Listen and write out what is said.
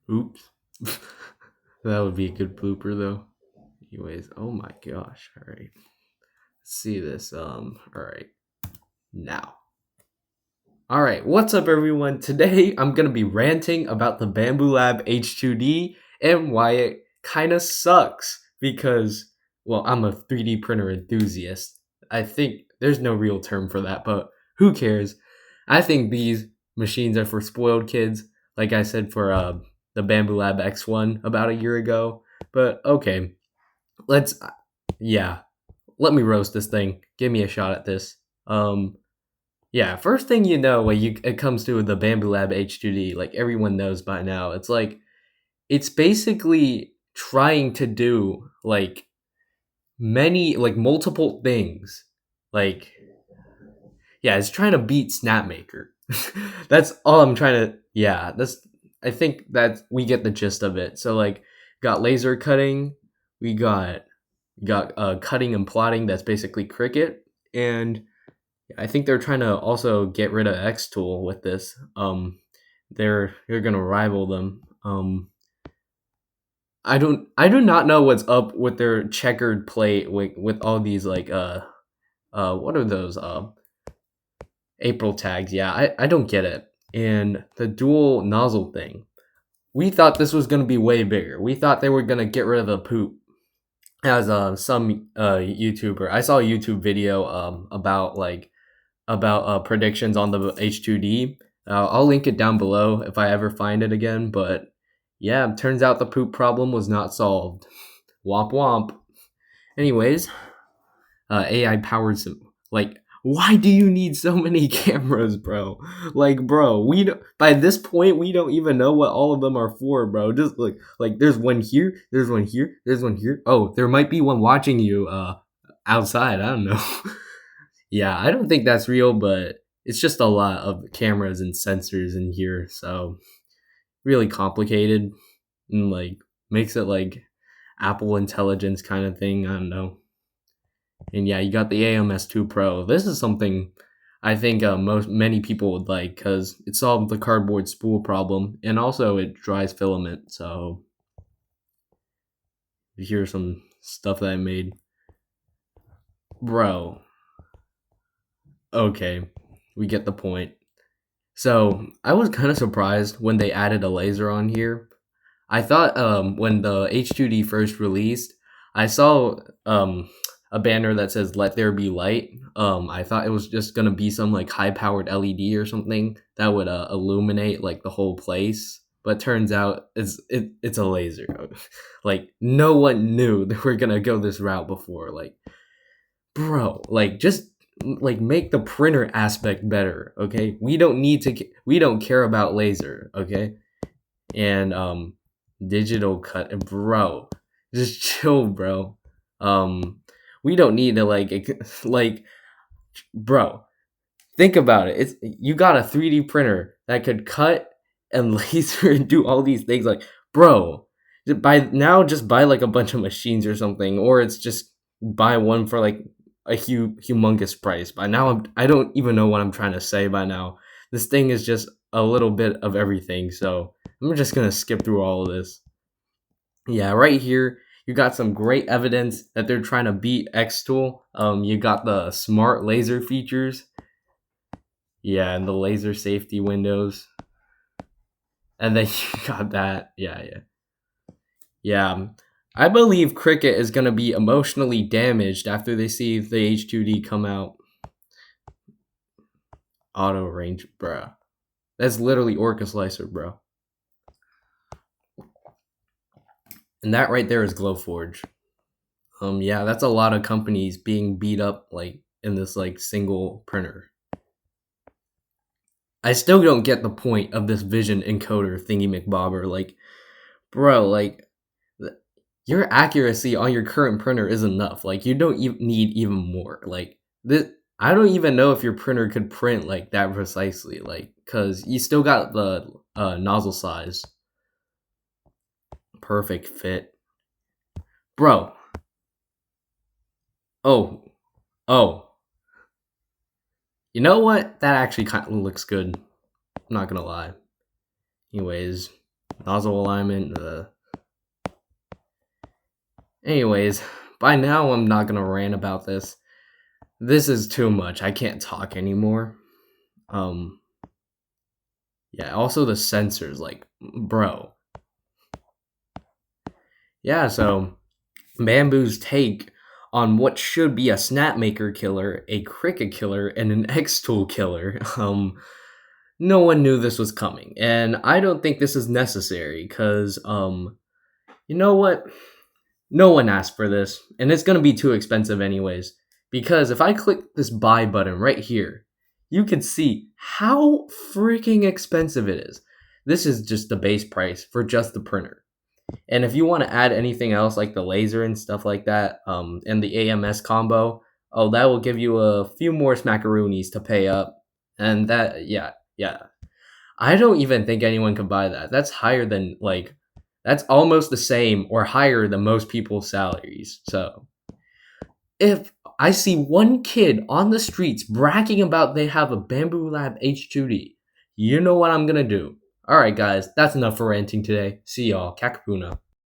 Oops. That would be a good blooper though. Anyways, oh my gosh. All right. Let's see this. All right. Now. All right. What's up, everyone? Today I'm gonna be ranting about the Bamboo Lab H2D and why it kind of sucks because, well, I'm a 3D printer enthusiast. I think there's no real term for that, but who cares? I think these machines are for spoiled kids, like I said for the Bamboo Lab X1 about a year ago. But okay, let's yeah, let me roast this thing. Give me a shot at this. Yeah, first thing you know when it comes to the Bamboo Lab H2D, like everyone knows by now, it's like it's basically trying to do like multiple things. Like yeah, it's trying to beat Snapmaker. That's all I'm trying to. Yeah, that's. I think that we get the gist of it. So like, got laser cutting, we got cutting and plotting. That's basically Cricut, and I think they're trying to also get rid of Xtool with this. They're gonna rival them. I do not know what's up with their checkered plate with all these what are those April tags. Yeah, I don't get it. And the dual nozzle thing. We thought this was gonna be way bigger. We thought they were gonna get rid of the poop. As some YouTuber, I saw a YouTube video about predictions on the H2D. I'll link it down below if I ever find it again. But yeah, turns out the poop problem was not solved. Womp womp. Anyways, AI powered some like. Why do you need so many cameras, bro? Like, bro, by this point we don't even know what all of them are for, bro. Just like there's one here, there's one here, there's one here. Oh, there might be one watching you outside. I don't know. Yeah, I don't think that's real, but it's just a lot of cameras and sensors in here, so really complicated and like makes it like Apple Intelligence kind of thing. I don't know. And yeah, you got the AMS2 Pro. This is something I think many people would like because it solved the cardboard spool problem, and also it dries filament. So here's some stuff that I made, bro. Okay, we get the point. So I was kind of surprised when they added a laser on here. I thought when the H2D first released, I saw a banner that says "Let there be light." I thought it was just gonna be some like high powered LED or something that would illuminate like the whole place. But turns out it's a laser. Like no one knew they were gonna go this route before. Like bro, like just like make the printer aspect better. Okay, we don't care about laser. Okay, and digital cut, bro, just chill, bro. We don't need to like bro, think about it. It's you got a 3D printer that could cut and laser and do all these things. Like bro, just buy like a bunch of machines or something, or it's just buy one for like a humongous price. By now I don't even know what I'm trying to say by now. This thing is just a little bit of everything, so I'm just gonna skip through all of this. Yeah, right here you got some great evidence that they're trying to beat Xtool. You got the smart laser features. Yeah, and the laser safety windows. And then you got that. Yeah. I believe Cricket is gonna be emotionally damaged after they see the H2D come out. Auto range, bruh. That's literally Orca Slicer, bro. And that right there is Glowforge. Yeah, that's a lot of companies being beat up like in this like single printer. I still don't get the point of this vision encoder thingy McBobber. Like, bro, like your accuracy on your current printer is enough. Like, you don't need even more. Like this, I don't even know if your printer could print like that precisely. Like, cause you still got the nozzle size, perfect fit, bro. Oh, oh, you know what? That actually kind of looks good. I'm not gonna lie. Anyways, nozzle alignment. Anyways, by now I'm not gonna rant about this. This is too much. I can't talk anymore. Um, yeah. Also the sensors, like, bro. Yeah. So Bamboo's take on what should be a Snapmaker killer, a Cricket killer, and an X-Tool killer. No one knew this was coming, and I don't think this is necessary because you know what? No one asked for this, and it's gonna be too expensive anyways. Because if I click this buy button right here, you can see how freaking expensive it is. This is just the base price for just the printer. And if you want to add anything else like the laser and stuff like that, and the AMS combo, oh, that will give you a few more smackaroonies to pay up. And that, yeah. I don't even think anyone could buy that. That's higher than, like, that's almost the same or higher than most people's salaries. So if I see one kid on the streets bragging about they have a Bamboo Lab H2D, you know what I'm gonna do. Alright, guys, that's enough for ranting today. See y'all. Kakapona.